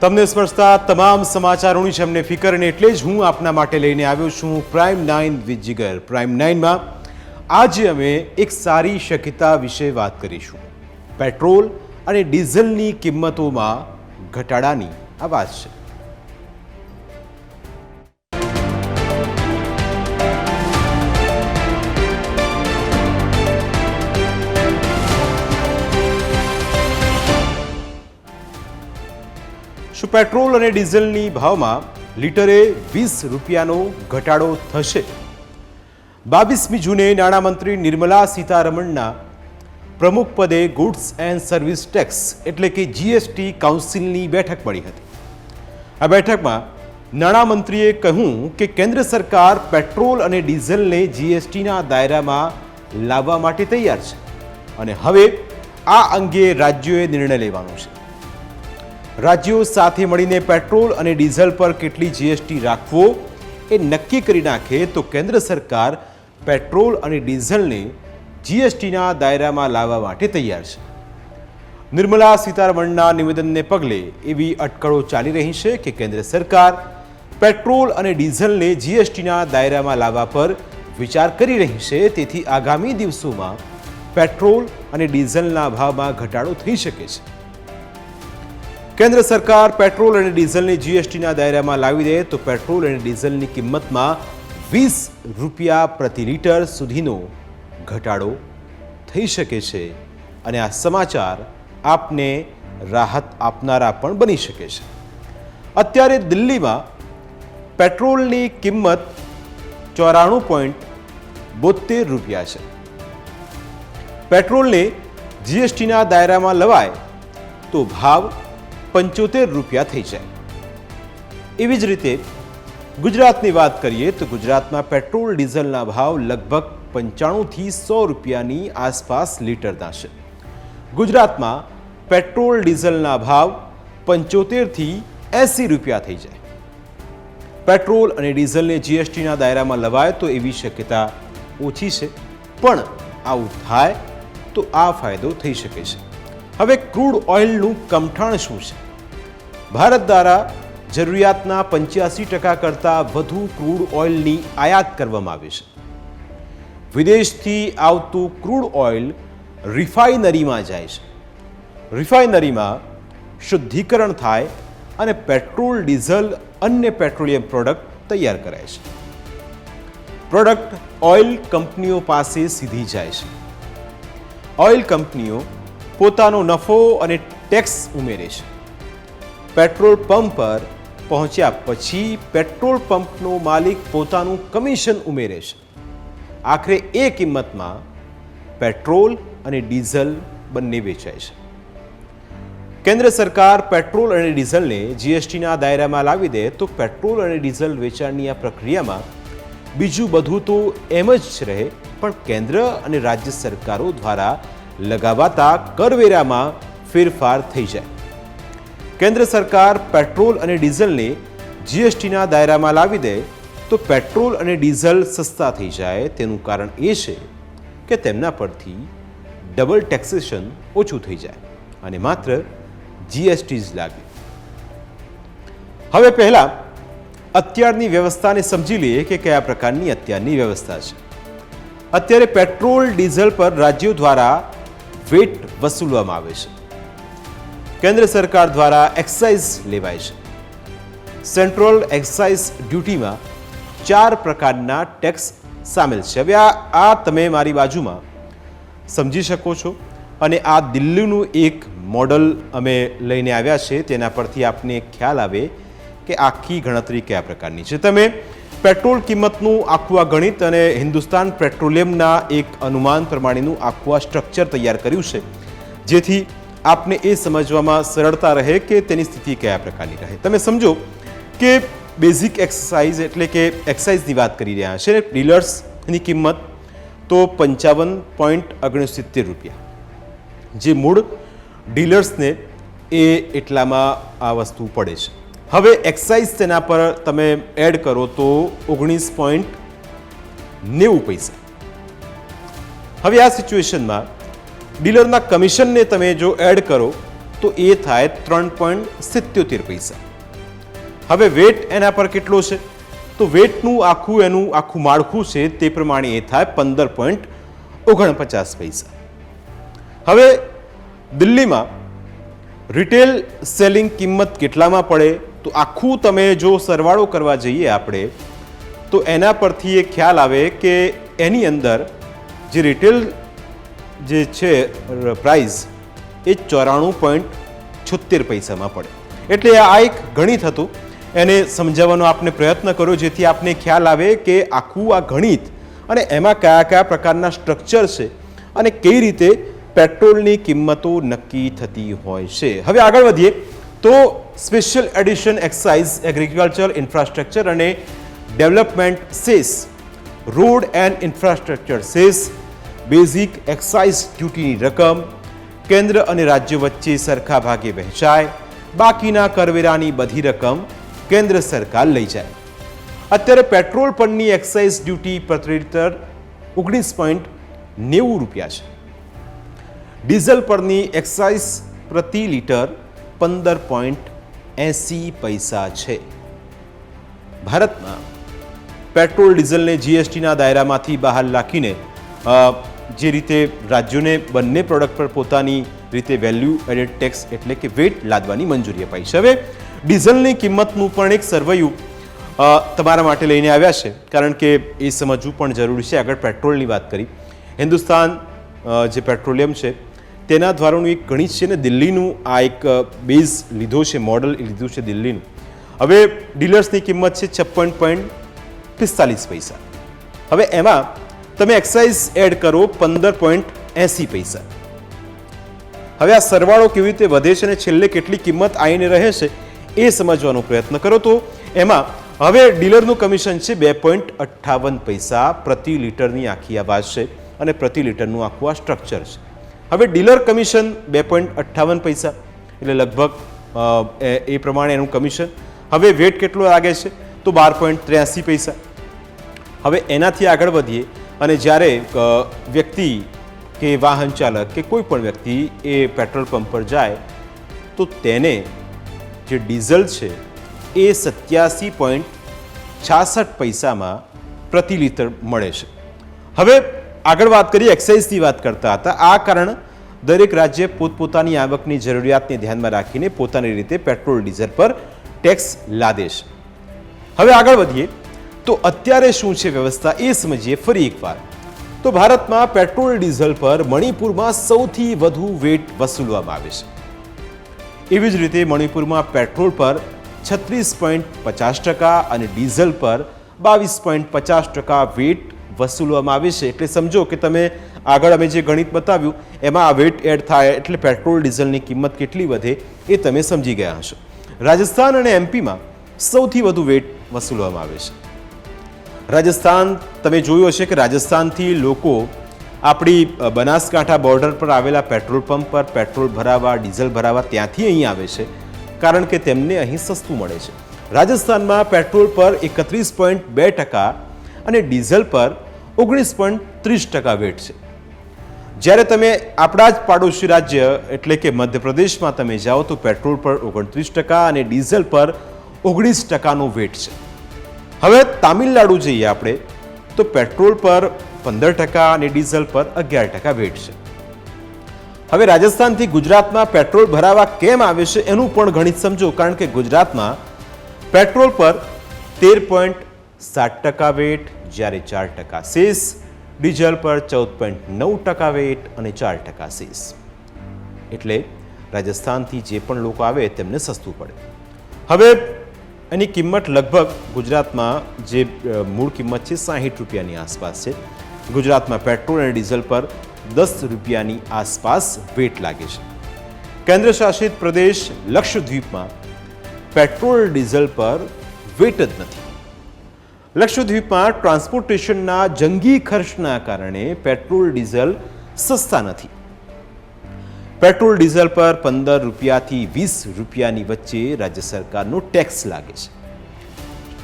તમને સ્પર્શતા તમામ સમાચારોની છે અમને ફિકર અને એટલે જ હું આપના માટે લઈને આવ્યો છું પ્રાઇમ 9 વિથ જીગર. પ્રાઇમ 9માં આજે અમે એક સારી શક્યતા વિશે વાત કરીશું. પેટ્રોલ અને ડીઝલની કિંમતોમાં ઘટાડાની આ વાત છે. શું પેટ્રોલ અને ડીઝલની ભાવમાં લીટરે 20 રૂપિયાનો ઘટાડો થશે? 22મી જૂને નાણામંત્રી નિર્મલા સીતારમણના પ્રમુખ પદે ગુડ્સ એન્ડ સર્વિસ ટેક્સ એટલે કે જીએસટી કાઉન્સિલની બેઠક મળી હતી. આ બેઠકમાં નાણામંત્રીએ કહ્યું કે કેન્દ્ર સરકાર પેટ્રોલ અને ડીઝલને જીએસટીના દાયરામાં લાવવા માટે તૈયાર છે અને હવે આ અંગે રાજ્યોએ નિર્ણય લેવાનો છે. રાજ્યો સાથે મળીને પેટ્રોલ અને ડીઝલ પર કેટલી જીએસટી રાખવો એ નક્કી કરી નાખે તો કેન્દ્ર સરકાર પેટ્રોલ અને ડીઝલને જીએસટીના દાયરામાં લાવવા માટે તૈયાર છે. નિર્મલા સીતારમણના નિવેદનને પગલે એવી અટકળો ચાલી રહી છે કે કેન્દ્ર સરકાર પેટ્રોલ અને ડીઝલને જીએસટીના દાયરામાં લાવવા પર વિચાર કરી રહી છે. તેથી આગામી દિવસોમાં પેટ્રોલ અને ડીઝલના ભાવમાં ઘટાડો થઈ શકે છે. કેન્દ્ર સરકાર પેટ્રોલ અને ડીઝલને જીએસટીના દાયરામાં લાવી દે તો પેટ્રોલ અને ડીઝલની કિંમતમાં 20 રૂપિયા પ્રતિ લીટર સુધીનો ઘટાડો થઈ શકે છે અને આ સમાચાર આપને રાહત આપનારા પણ બની શકે છે. અત્યારે દિલ્હીમાં પેટ્રોલની કિંમત 94.72 રૂપિયા છે. પેટ્રોલને જીએસટીના દાયરામાં લવાય તો ભાવ 75 રૂપિયા થઈ જાય. એવી જ રીતે ગુજરાતની વાત કરીએ તો ગુજરાતમાં પેટ્રોલ ડીઝલના ભાવ લગભગ 95 થી 100 રૂપિયાની આસપાસ લીટરના છે. ગુજરાતમાં પેટ્રોલ ડીઝલના ભાવ 75 થી 80 રૂપિયા થઈ જાય. પેટ્રોલ અને ડીઝલને જીએસટીના દાયરામાં લવાય તો એવી શક્યતા ઓછી છે, પણ આવું થાય તો આ ફાયદો થઈ શકે છે. હવે ક્રૂડ ઓઇલનું કમઠાણ શું છે? ભારત દ્વારા જરૂરિયાતના 85% કરતાં વધુ ક્રૂડ ઓઇલની આયાત કરવામાં આવે છે. વિદેશથી આવતું ક્રૂડ ઓઇલ રિફાઇનરીમાં જાય છે. રિફાઇનરીમાં શુદ્ધિકરણ થાય અને પેટ્રોલ, ડીઝલ, અન્ય પેટ્રોલિયમ પ્રોડક્ટ તૈયાર કરાય છે. પ્રોડક્ટ ઓઇલ કંપનીઓ પાસે સીધી જાય છે. ઓઇલ કંપનીઓ પોતાનો નફો અને ટેક્સ ઉમેરે છે. પેટ્રોલ પંપ પર પહોંચ્યા પછી પેટ્રોલ પંપનો માલિક પોતાનું કમિશન ઉમેરે છે. આખરે એ કિંમતમાં પેટ્રોલ અને ડીઝલ બંને વેચાય છે. કેન્દ્ર સરકાર પેટ્રોલ અને ડીઝલને જીએસટીના દાયરામાં લાવી દે તો પેટ્રોલ અને ડીઝલ વેચાણની આ પ્રક્રિયામાં બીજું બધું તો એમ જ રહે, પણ કેન્દ્ર અને રાજ્ય સરકારો દ્વારા લગાવાતા કરવેરામાં ફેરફાર થઈ જાય. કેન્દ્ર સરકાર પેટ્રોલ અને ડીઝલને જીએસટીના દાયરામાં લાવી દે તો પેટ્રોલ અને ડીઝલ સસ્તા થઈ જાય. તેનું કારણ એ છે કે તેમના પરથી ડબલ ટેક્સેશન ઓછું થઈ જાય અને માત્ર જીએસટી જ લાગે. હવે પહેલા અત્યારની વ્યવસ્થાને સમજી લઈએ કે કયા પ્રકારની અત્યારની વ્યવસ્થા છે. અત્યારે પેટ્રોલ, ડીઝલ પર રાજ્યો દ્વારા વેટ વસૂલવામાં આવે છે. કેન્દ્ર સરકાર દ્વારા એક્સાઇઝ લેવાય છે. સેન્ટ્રલ એક્સાઇઝ ડ્યુટીમાં 4 પ્રકારના ટેક્સ સામેલ છે. હવે આ તમે મારી બાજુમાં સમજી શકો છો અને આ દિલ્હીનું એક મોડલ અમે લઈને આવ્યા છે. તેના પરથી આપને ખ્યાલ આવે કે આખી ગણતરી કયા પ્રકારની છે. તમે પેટ્રોલ કિંમતનું આખું આ ગણિત અને હિન્દુસ્તાન પેટ્રોલિયમના એક અનુમાન પ્રમાણેનું આખું આ સ્ટ્રક્ચર તૈયાર કર્યું છે, જેથી આપને એ સમજવામાં સરળતા રહે કે તેની સ્થિતિ કયા પ્રકારની રહે. તમે સમજો કે બેઝિક એક્સરસાઇઝ એટલે કે એક્સાઇઝની વાત કરી રહ્યા છે. ડીલર્સની કિંમત તો 55.69 રૂપિયા, જે મૂળ ડીલર્સને એ એટલામાં આ વસ્તુ પડે છે. હવે એક્સાઇઝ તેના પર તમે એડ કરો તો 19.90 પૈસા. હવે આ સિચ્યુએશનમાં ડીલરના કમિશનને તમે જો એડ કરો તો એ થાય 3.77 પૈસા. હવે વેટ એના પર કેટલો છે તો વેટનું આખું માળખું છે તે પ્રમાણે એ થાય 15.49 પૈસા. હવે દિલ્હીમાં રિટેલ સેલિંગ કિંમત કેટલામાં પડે તો આખું તમે જો સરવાળો કરવા જઈએ આપણે તો એના પરથી એ ખ્યાલ આવે કે એની અંદર જે રિટેલ જે છે પ્રાઇસ એ 94.76 પૈસામાં પડે. એટલે આ એક ગણિત હતું, એને સમજાવવાનો આપણે પ્રયત્ન કર્યો જેથી આપને ખ્યાલ આવે કે આખું આ ગણિત અને એમાં કયા કયા પ્રકારના સ્ટ્રક્ચર છે અને કઈ રીતે પેટ્રોલની કિંમતો નક્કી થતી હોય છે. હવે આગળ વધીએ તો special addition excise agriculture infrastructure અને development cess, road and infrastructure cess, basic excise ડ્યુટીની રકમ કેન્દ્ર અને રાજ્ય વચ્ચે સરખા ભાગે વહેંચાય, બાકીના કરવેરાની બધી રકમ કેન્દ્ર સરકાર લઈ જાય. અત્યારે પેટ્રોલ પરની એક્સાઇઝ ડ્યુટી પ્રતિ લિટર 19.90 રૂપિયા છે. ડીઝલ પરની એક્સાઇઝ પ્રતિ લિટર 15.80 પૈસા છે. ભારતમાં પેટ્રોલ ડીઝલને જીએસટીના દાયરામાંથી બહાર રાખીને જે રીતે રાજ્યોને બંને પ્રોડક્ટ પર પોતાની રીતે વેલ્યુ એડેડ ટેક્સ એટલે કે વેટ લાદવાની મંજૂરી અપાઈ છે. હવે ડીઝલની કિંમતનું પણ એક સર્વૈયું તમારા માટે લઈને આવ્યા છે, કારણ કે એ સમજવું પણ જરૂરી છે. આગળ પેટ્રોલની વાત કરી, હિન્દુસ્તાન જે પેટ્રોલિયમ છે તેના દ્વારાનું એક ગણિત છે ને દિલ્હીનું આ એક બેઝ લીધો છે, મોડલ લીધું છે દિલ્હીનું. હવે ડીલર્સની કિંમત છે 56.45 પૈસા. હવે એમાં તમે એક્સાઇઝ એડ કરો 15.80 પૈસા. હવે આ સરવાળો કેવી રીતે વધે છે અને છેલ્લે કેટલી કિંમત આવીને રહે છે એ સમજવાનો પ્રયત્ન કરો તો એમાં હવે ડીલરનું કમિશન છે 2.58 પૈસા પ્રતિ લિટરની આખી આ વાત છે અને પ્રતિ લિટરનું આખું આ સ્ટ્રક્ચર છે. હવે ડીલર કમિશન 2.58 પૈસા એટલે લગભગ એ પ્રમાણે એનું કમિશન. હવે વેટ કેટલો લાગે છે તો 12.83 પૈસા. હવે એનાથી આગળ વધીએ અને જ્યારે વ્યક્તિ કે વાહન ચાલક કે કોઈ પણ વ્યક્તિ એ પેટ્રોલ પંપ પર જાય તો તેને જે ડીઝલ છે એ 87.66 પૈસામાં પ્રતિ લિટર મળે છે. હવે આગળ વાત કરીએ એક્સાઇઝની વાત કરતા હતા. આ કારણ દરેક રાજ્ય પોતપોતાની આવકની જરૂરિયાતને ધ્યાનમાં રાખીને પોતાની રીતે પેટ્રોલ ડીઝલ પર ટેક્સ લાદે છે. હવે આગળ વધીએ તો અત્યારે શું છે વ્યવસ્થા એ સમજીએ ફરી એકવાર. તો ભારતમાં પેટ્રોલ ડીઝલ પર મણિપુરમાં સૌથી વધુ વેટ વસૂલવામાં આવે છે. એવી જ રીતે મણિપુરમાં પેટ્રોલ પર 36.50% અને ડીઝલ પર 22.50% વેટ વસૂલવામાં આવે છે. એટલે સમજો કે તમે આગળ અમે જે ગણિત બતાવ્યું એમાં આ વેટ એડ થાય એટલે પેટ્રોલ ડીઝલની કિંમત કેટલી વધે એ તમે સમજી ગયા હશો. રાજસ્થાન અને એમપીમાં સૌથી વધુ વેટ વસૂલવામાં આવે છે. રાજસ્થાન તમે જોયું હશે કે રાજસ્થાનથી લોકો આપણી બનાસકાંઠા બોર્ડર પર આવેલા પેટ્રોલ પંપ પર પેટ્રોલ ભરાવા ડીઝલ ભરાવા ત્યાંથી અહીં આવે છે, કારણ કે તેમને અહીં સસ્તું મળે છે. રાજસ્થાનમાં પેટ્રોલ પર 31.2% અને ડીઝલ પર 19.30% વેટ છે. જ્યારે તમે આપણા જ પાડોશી રાજ્ય એટલે કે મધ્યપ્રદેશમાં તમે જાઓ તો પેટ્રોલ પર 29% અને ડીઝલ પર 19%નો વેટ છે. હવે તામિલનાડુ જઈએ આપણે તો પેટ્રોલ પર 15% અને ડીઝલ પર 11% વેટ છે. હવે રાજસ્થાનથી ગુજરાતમાં પેટ્રોલ ભરાવા કેમ આવે છે એનું પણ ગણિત સમજો, કારણ કે ગુજરાતમાં પેટ્રોલ પર 13.7% વેટ જ્યારે 4% સેસ, ડીઝલ પર 14.9% વેટ અને 4% સેસ. એટલે રાજસ્થાનથી જે પણ લોકો આવે તેમને સસ્તું પડે. હવે એની કિંમત લગભગ ગુજરાતમાં જે મૂળ કિંમત છે 60 રૂપિયાની આસપાસ છે. ગુજરાતમાં પેટ્રોલ અને ડીઝલ પર 10 રૂપિયાની આસપાસ વેટ લાગે છે. કેન્દ્ર શાસિત પ્રદેશ લક્ષદ્વીપમાં પેટ્રોલ ડીઝલ પર વેટ જ નથી. લક્ષદ્વીપમાં ટ્રાન્સપોર્ટેશનના જંગી ખર્ચના કારણે પેટ્રોલ ડીઝલ સસ્તા નથી. પેટ્રોલ ડીઝલ પર 15 રૂપિયાથી 20 રૂપિયાની વચ્ચે રાજ્ય સરકારનો ટેક્સ લાગે છે.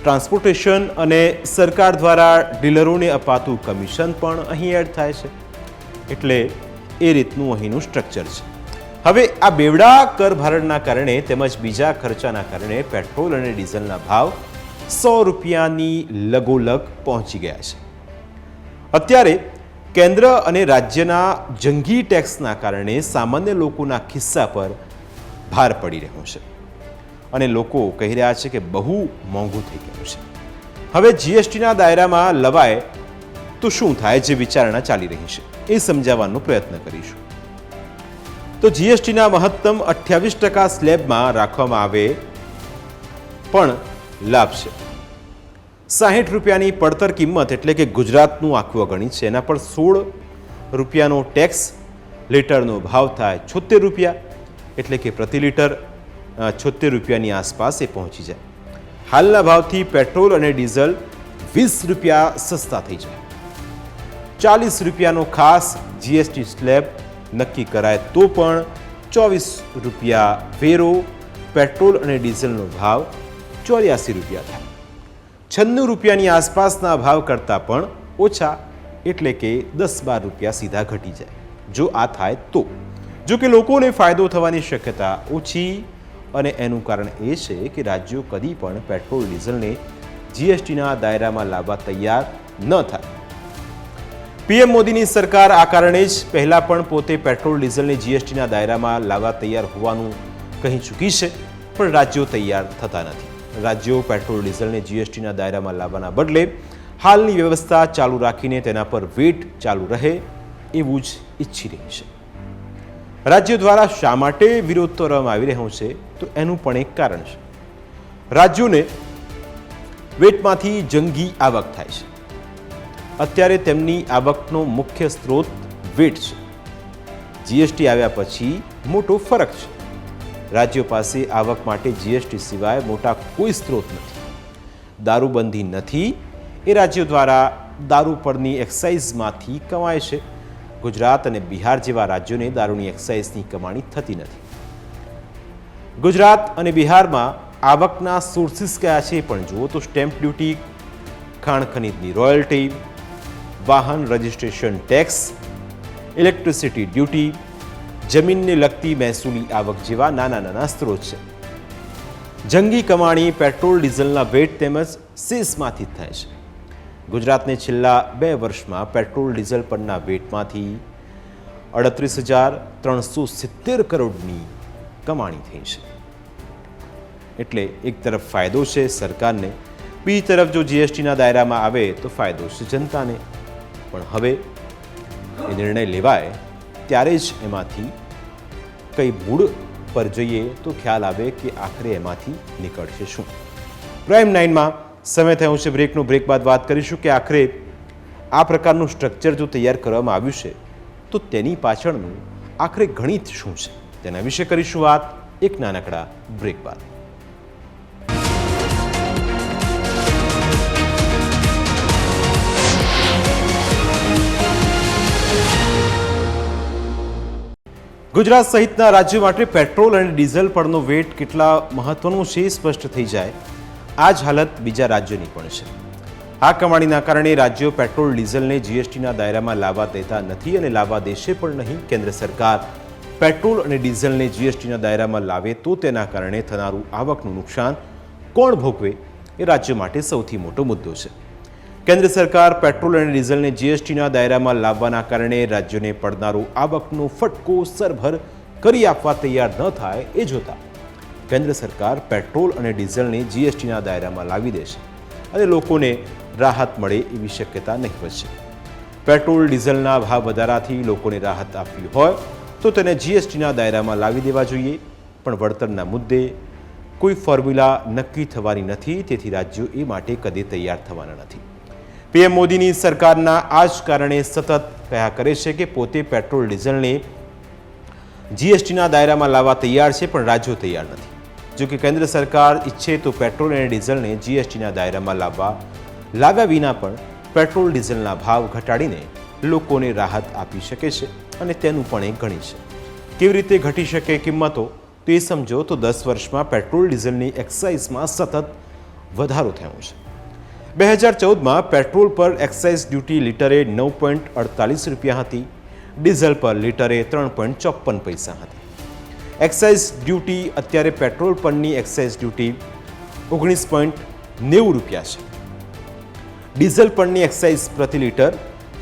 ટ્રાન્સપોર્ટેશન અને સરકાર દ્વારા ડીલરોને અપાતું કમિશન પણ અહીં એડ થાય છે. એટલે એ રીતનું અહીંનું સ્ટ્રક્ચર છે. હવે આ બેવડા કર ભારણના કારણે તેમજ બીજા ખર્ચાના કારણે પેટ્રોલ અને ડીઝલના ભાવ 100 રૂપિયાની લગોલગ પહોંચી ગયા છે. અત્યારે કેન્દ્ર અને રાજ્યના જંગી ટેક્સના કારણે સામાન્ય લોકોના ખિસ્સા પર ભાર પડી રહ્યો છે અને લોકો કહી રહ્યા છે કે બહુ મોંઘું થઈ ગયું છે. હવે જીએસટીના દાયરામાં લવાય તો શું થાય, જે વિચારણા ચાલી રહી છે એ સમજાવવાનો પ્રયત્ન કરીશું. તો જીએસટીના મહત્તમ 28% સ્લેબમાં રાખવામાં આવે પણ લાભ છે. 60 રૂપિયાની પડતર કિંમત એટલે કે ગુજરાતનું આખું અગણિત છે, એના પર 16 રૂપિયાનો ટેક્સ, લીટરનો ભાવ થાય 76 રૂપિયા એટલે કે પ્રતિ લીટર 76 રૂપિયાની આસપાસ એ પહોંચી જાય. હાલના ભાવથી પેટ્રોલ અને ડીઝલ 20 રૂપિયા સસ્તા થઈ જાય. 40 રૂપિયાનો ખાસ જીએસટી સ્લેબ નક્કી કરાય તો પણ 24 રૂપિયા વેરો, પેટ્રોલ અને ડીઝલનો ભાવ 84 રૂપિયા થાય. 96 રૂપિયાની આસપાસના ભાવ કરતાં પણ ઓછા એટલે કે 10-12 રૂપિયા સીધા ઘટી જાય જો આ થાય તો. જો કે લોકોને ફાયદો થવાની શક્યતા ઓછી અને એનું કારણ એ છે કે રાજ્યો કદી પણ પેટ્રોલ ડીઝલને જીએસટીના દાયરામાં લાવવા તૈયાર ન થાય. પીએમ મોદીની સરકાર આ કારણે જ પહેલાં પણ પોતે પેટ્રોલ ડીઝલને જીએસટીના દાયરામાં લાવવા તૈયાર હોવાનું કહી ચૂકી છે, પણ રાજ્યો તૈયાર થતા નથી. રાજ્યો પેટ્રોલ ડીઝલને જીએસટીના દાયરામાં લાવવાના બદલે હાલની વ્યવસ્થા ચાલુ રાખીને તેના પર વેટ ચાલુ રહે એવું જ ઈચ્છી રહી છે. રાજ્યો દ્વારા શા માટે વિરોધ કરવામાં આવી રહ્યો છે તો એનું પણ એક કારણ છે. રાજ્યોને વેટમાંથી જંગી આવક થાય છે. અત્યારે તેમની આવકનો મુખ્ય સ્ત્રોત વેટ છે. જીએસટી આવ્યા પછી મોટો ફરક છે. રાજ્યો પાસે આવક માટે જીએસટી સિવાય મોટા કોઈ સ્ત્રોત નથી. દારૂબંધી નથી એ રાજ્યો દ્વારા દારૂ પરની એક્સાઇઝમાંથી કમાય છે. ગુજરાત અને બિહાર જેવા રાજ્યોને દારૂની એક્સાઇઝની કમાણી થતી નથી. ગુજરાત અને બિહારમાં આવકના સોર્સિસ કયા છે પણ જુઓ તો સ્ટેમ્પ ડ્યુટી, ખાણ ખનીજની રોયલ્ટી, વાહન રજિસ્ટ્રેશન ટેક્સ, ઇલેક્ટ્રિસિટી ડ્યુટી, જમીનને લગતી મહેસૂલી આવક જેવા નાના નાના સ્ત્રોત છે. જંગી કમાણી પેટ્રોલ ડીઝલના વેટ તેમજ સેસમાંથી જ થાય છે. ગુજરાતને છેલ્લા 2 વર્ષમાં પેટ્રોલ ડીઝલ પરના વેટમાંથી 38,370 કરોડની કમાણી થઈ છે. એટલે એક તરફ ફાયદો છે સરકારને, બીજી તરફ જો જીએસટીના દાયરામાં આવે તો ફાયદો છે જનતાને. પણ હવે એ નિર્ણય લેવાય ત્યારે જ એમાંથી કઈ મૂળ પર જઈએ તો ખ્યાલ આવે કે આખરે એમાંથી નીકળશે શું. પ્રાઇમ 9માં સમય થયો છે બ્રેકનો. બ્રેક બાદ વાત કરીશું કે આખરે આ પ્રકારનું સ્ટ્રક્ચર જો તૈયાર કરવામાં આવ્યું છે તો તેની પાછળનું આખરે ગણિત શું છે તેના વિશે કરીશું વાત એક નાનકડા બ્રેક બાદ. ગુજરાત સહિતના રાજ્યો માટે પેટ્રોલ અને ડીઝલ પરનો વેટ કેટલા મહત્વનો છે સ્પષ્ટ થઈ જાય આ જ હાલત બીજા રાજ્યોની પણ છે. આ કમાણીના કારણે રાજ્યો પેટ્રોલ ડીઝલને જીએસટીના દાયરામાં લાવવા દેતા નથી અને લાવવા દેશે પણ નહીં. કેન્દ્ર સરકાર પેટ્રોલ અને ડીઝલને જીએસટીના દાયરામાં લાવે તો તેના કારણે થનારું આવકનું નુકસાન કોણ ભોગવે એ રાજ્ય માટે સૌથી મોટો મુદ્દો છે. કેન્દ્ર સરકાર પેટ્રોલ અને ડીઝલને જીએસટીના દાયરામાં લાવવાના કારણે રાજ્યોને પડનારો આવકનો ફટકો સરભર કરી આપવા તૈયાર ન થાય એ જોતા કેન્દ્ર સરકાર પેટ્રોલ અને ડીઝલને જીએસટીના દાયરામાં લાવી દેશે અને લોકોને રાહત મળે એવી શક્યતા નહીવત છે. પેટ્રોલ ડીઝલના ભાવ વધારાથી લોકોને રાહત આપવી હોય તો તેને જીએસટીના દાયરામાં લાવી દેવા જોઈએ, પણ વળતરના મુદ્દે કોઈ ફોર્મ્યુલા નક્કી થવાની નથી, તેથી રાજ્યો એ માટે કદી તૈયાર થવાના નથી. પીએમ મોદીની સરકારના આ જ કારણે સતત કહ્યા કરે છે કે પોતે પેટ્રોલ ડીઝલને જીએસટીના દાયરામાં લાવવા તૈયાર છે, પણ રાજ્યો તૈયાર નથી. જો કે કેન્દ્ર સરકાર ઈચ્છે તો પેટ્રોલ અને ડીઝલને જીએસટીના દાયરામાં લાવ્યા વિના પણ પેટ્રોલ ડીઝલના ભાવ ઘટાડીને લોકોને રાહત આપી શકે છે અને તેનું પણ એક ગણિત છે. કેવી રીતે ઘટી શકે કિંમતો તો એ સમજો તો 10 વર્ષમાં પેટ્રોલ ડીઝલની એક્સાઇઝમાં સતત વધારો થયો છે. 2014માં પેટ્રોલ પર એક્સાઇઝ ડ્યુટી લીટરે 9.48 રૂપિયા હતી, ડીઝલ પર લીટરે 3.54 પૈસા હતી. એક્સાઇઝ ડ્યુટી અત્યારે પેટ્રોલ પરની એક્સાઇઝ ડ્યુટી 19.90 રૂપિયા છે. ડીઝલ પરની એક્સાઇઝ પ્રતિ લીટર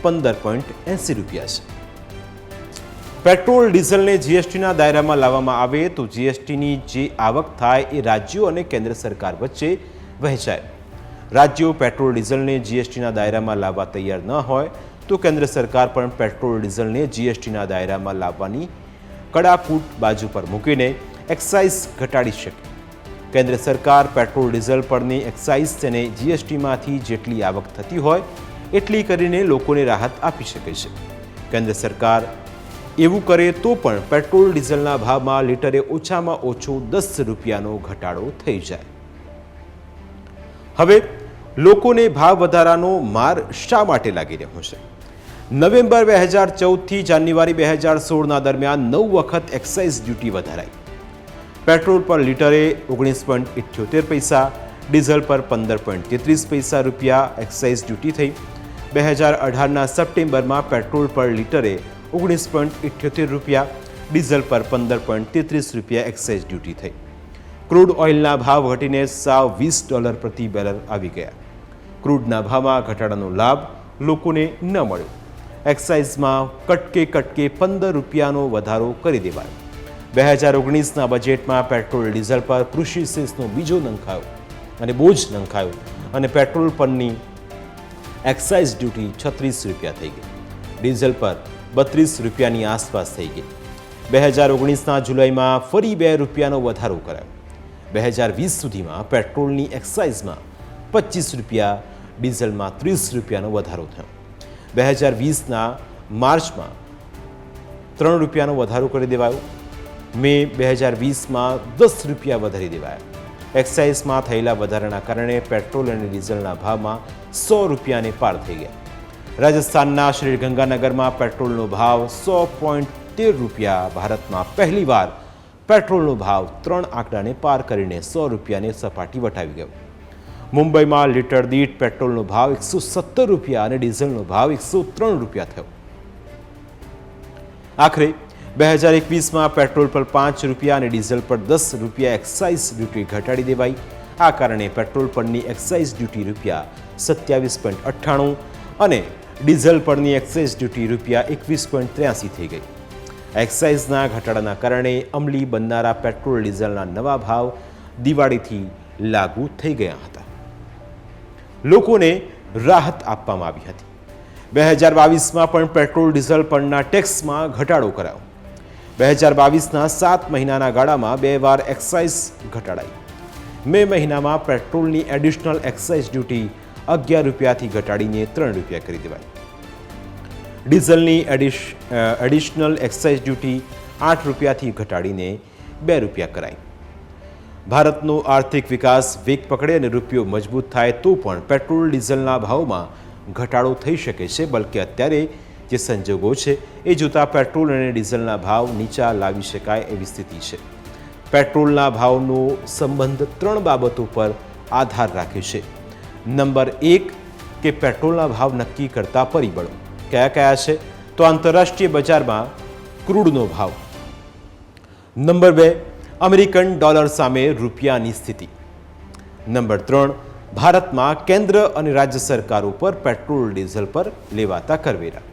15.80 રૂપિયા છે. પેટ્રોલ ડીઝલને જીએસટીના દાયરામાં લાવવામાં આવે તો જીએસટીની જે આવક થાય એ રાજ્યો અને કેન્દ્ર સરકાર વચ્ચે વહેંચાય. રાજ્યો પેટ્રોલ ડીઝલને જીએસટીના દાયરામાં લાવવા તૈયાર ન હોય તો કેન્દ્ર સરકાર પણ પેટ્રોલ ડીઝલને જીએસટીના દાયરામાં લાવવાની કડાકૂટ બાજુ પર મૂકીને એક્સાઇઝ ઘટાડી શકે. કેન્દ્ર સરકાર પેટ્રોલ ડીઝલ પરની એક્સાઇઝ તેને જીએસટીમાંથી જેટલી આવક થતી હોય એટલી કરીને લોકોને રાહત આપી શકે છે. કેન્દ્ર સરકાર એવું કરે તો પણ પેટ્રોલ ડીઝલના ભાવમાં લીટરે ઓછામાં ઓછો 10 રૂપિયાનો ઘટાડો થઈ જાય. હવે લોકોને ભાવ વધારાનો માર શા માટે લાગી રહ્યો છે? નવેમ્બર 2014થી જાન્યુઆરી 2016ના દરમિયાન 9 વખત એક્સાઇઝ ડ્યુટી વધારાઈ. પેટ્રોલ પર લીટરે 19.78 પૈસા, ડીઝલ પર 15.33 પૈસા રૂપિયા એક્સાઇઝ ડ્યુટી થઈ. 2018ના સપ્ટેમ્બરમાં પેટ્રોલ પર લીટરે 19.78 રૂપિયા, ડીઝલ પર 15.33 રૂપિયા એક્સાઇઝ ડ્યુટી થઈ. ક્રૂડ ઓઇલના ભાવ ઘટીને સાવ $20 પ્રતિ બેરલ આવી ગયા. ક્રૂડના ભાવમાં ઘટાડાનો લાભ લોકોને ન મળ્યો. એક્સાઇઝમાં કટકે 15 રૂપિયાનો વધારો કરી દેવાયો. 2019ના બજેટમાં પેટ્રોલ ડીઝલ પર કૃષિ સેસનો બીજો નંખાયો અને બોજ નંખાયો અને પેટ્રોલ પરની એક્સાઇઝ ડ્યુટી 36 રૂપિયા થઈ ગઈ. ડીઝલ પર 32 રૂપિયાની આસપાસ થઈ ગઈ. 2019ના જુલાઈમાં ફરી 2 રૂપિયાનો વધારો કરાયો. 2020 સુધીમાં પેટ્રોલની એક્સાઇઝમાં 25 રૂપિયા, ડીઝલમાં 30 રૂપિયાનો વધારો થયો. 2020ના માર્ચમાં 3 રૂપિયાનો વધારો કરી દેવાયો. મે 2020માં 10 રૂપિયા વધારી દેવાયા. એક્સાઇઝમાં થયેલા વધારાના કારણે પેટ્રોલ અને ડીઝલના ભાવમાં 100 રૂપિયાને પાર થઈ ગયા. રાજસ્થાનના શ્રી ગંગાનગરમાં પેટ્રોલનો ભાવ 100.13 રૂપિયા. ભારતમાં પહેલીવાર પેટ્રોલનો ભાવ 3 આંકડાને પાર કરીને 100 રૂપિયાને સપાટી વટાવી ગયો. મુંબઈમાં લીટર દીઠ પેટ્રોલનો ભાવ 117 રૂપિયા અને ડીઝલનો ભાવ 103 રૂપિયા થયો. આખરે 2021માં પેટ્રોલ પર 5 રૂપિયા અને ડીઝલ પર 10 રૂપિયા એક્સાઇઝ ડ્યુટી ઘટાડી દેવાઈ. આ કારણે પેટ્રોલ પરની એક્સાઇઝ ડ્યુટી રૂપિયા 27.98 અને ડીઝલ પરની એક્સાઇઝ ડ્યુટી રૂપિયા 21.83 થઈ ગઈ. એક્સાઇઝના ઘટાડાના કારણે અમલી બનનારા પેટ્રોલ ડીઝલના નવા ભાવ દિવાળીથી લાગુ થઈ ગયા હતા. લોકોને રાહત આપવામાં આવી હતી. 2022માં પણ પેટ્રોલ ડીઝલ પરના ટેક્સમાં ઘટાડો કરાયો. 2022ના 7 મહિનાના ગાળામાં 2 વાર એક્સાઇઝ ઘટાડાઈ. મે મહિનામાં પેટ્રોલની એડિશનલ એક્સાઇઝ ડ્યુટી 11 રૂપિયાથી ઘટાડીને 3 રૂપિયા કરી દેવાઈ. ડીઝલની એડિશનલ એક્સાઇઝ ડ્યુટી 8 રૂપિયાથી ઘટાડીને 2 રૂપિયા કરાઈ. ભારતનો આર્થિક વિકાસ વેગ પકડે અને રૂપિયો મજબૂત થાય તો પણ પેટ્રોલ ડીઝલના ભાવમાં ઘટાડો થઈ શકે છે. બલકે અત્યારે જે સંજોગો છે એ જોતાં પેટ્રોલ અને ડીઝલના ભાવ નીચા લાવી શકાય એવી સ્થિતિ છે. પેટ્રોલના ભાવનો સંબંધ 3 બાબતો પર આધાર રાખે છે. નંબર 1 કે પેટ્રોલના ભાવ નક્કી કરતા પરિબળો કયા કયા છે? તો આંતરરાષ્ટ્રીય બજારમાં ક્રૂડનો ભાવ. નંબર 2 અમેરિકન ડોલર સામે રૂપિયાની સ્થિતિ. નંબર 3 ભારતમાં કેન્દ્ર અને રાજ્ય સરકારો પર પેટ્રોલ ડીઝલ પર લેવાતા કરવેરા.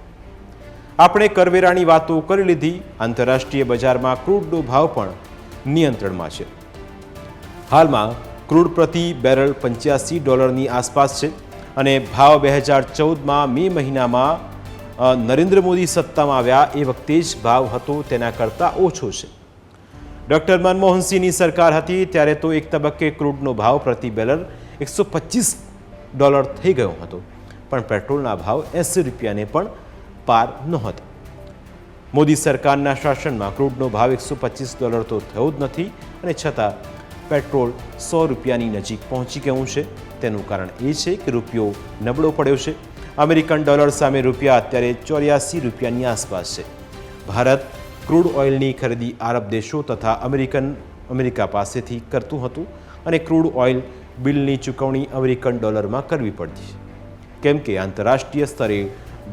આપણે કરવેરાની વાતો કરી લીધી. આંતરરાષ્ટ્રીય બજારમાં ક્રૂડનો ભાવ પણ નિયંત્રણમાં છે. હાલમાં ક્રૂડ પ્રતિ બેરલ $85ની આસપાસ છે અને ભાવ 2014માં મે મહિનામાં નરેન્દ્ર મોદી સત્તામાં આવ્યા એ વખતે જ ભાવ હતો તેના કરતાં ઓછો છે. ડૉક્ટર મનમોહનસિંહની સરકાર હતી ત્યારે તો એક તબક્કે ક્રૂડનો ભાવ પ્રતિ બેરલ $125 થઈ ગયો હતો, પણ પેટ્રોલના ભાવ 80 રૂપિયાને પણ પાર નહોતા. મોદી સરકારના શાસનમાં ક્રૂડનો ભાવ $125 તો થયો જ નથી અને છતાં પેટ્રોલ 100 રૂપિયાની નજીક પહોંચી ગયું છે. તેનું કારણ એ છે કે રૂપિયો નબળો પડ્યો છે. અમેરિકન ડોલર સામે રૂપિયા અત્યારે 84 રૂપિયાની આસપાસ છે. ભારત ક્રૂડ ઓઇલની ખરીદી આરબ દેશો તથા અમેરિકા પાસેથી કરતું હતું અને ક્રૂડ ઓઇલ બિલની ચૂકવણી અમેરિકન ડોલરમાં કરવી પડતી છે, કેમ કે આંતરરાષ્ટ્રીય સ્તરે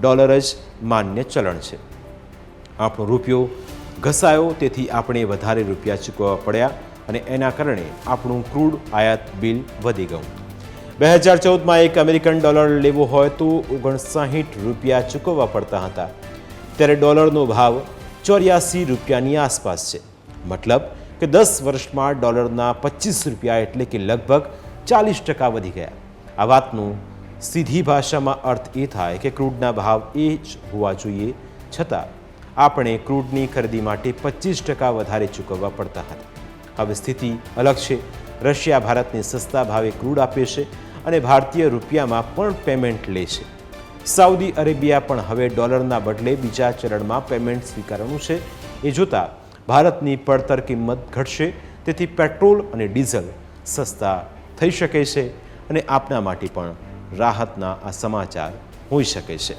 ડોલર જ માન્ય ચલણ છે. આપણો રૂપિયો ઘસાયો, તેથી આપણે વધારે રૂપિયા ચૂકવવા પડ્યા અને એના કારણે આપણું ક્રૂડ આયાત બિલ વધી ગયું. 2014માં $1 લેવો હોય તો 59 રૂપિયા ચૂકવવા પડતા હતા. ત્યારે ડોલરનો ભાવ 84 રૂપિયાની આસપાસ છે. મતલબ કે 10 વર્ષમાં ડોલરના 25 રૂપિયા એટલે કે લગભગ 40% વધી ગયા. આ વાતનું સીધી ભાષામાં અર્થ એ થાય કે ક્રૂડના ભાવ એ જ હોવા જોઈએ, છતાં આપણે ક્રૂડની ખરીદી માટે 25% વધારે ચૂકવવા પડતા હતા. હવે સ્થિતિ અલગ છે. રશિયા ભારતને સસ્તા ભાવે ક્રૂડ આપે છે અને ભારતીય રૂપિયામાં પણ પેમેન્ટ લે છે. સાઉદી અરેબિયા પણ હવે ડોલરના બદલે બીજા ચરણમાં પેમેન્ટ સ્વીકારવાનું છે. એ જોતાં ભારતની પડતર કિંમત ઘટશે, તેથી પેટ્રોલ અને ડીઝલ સસ્તા થઈ શકે છે અને આપના માટે પણ રાહતના આ સમાચાર હોઈ શકે છે.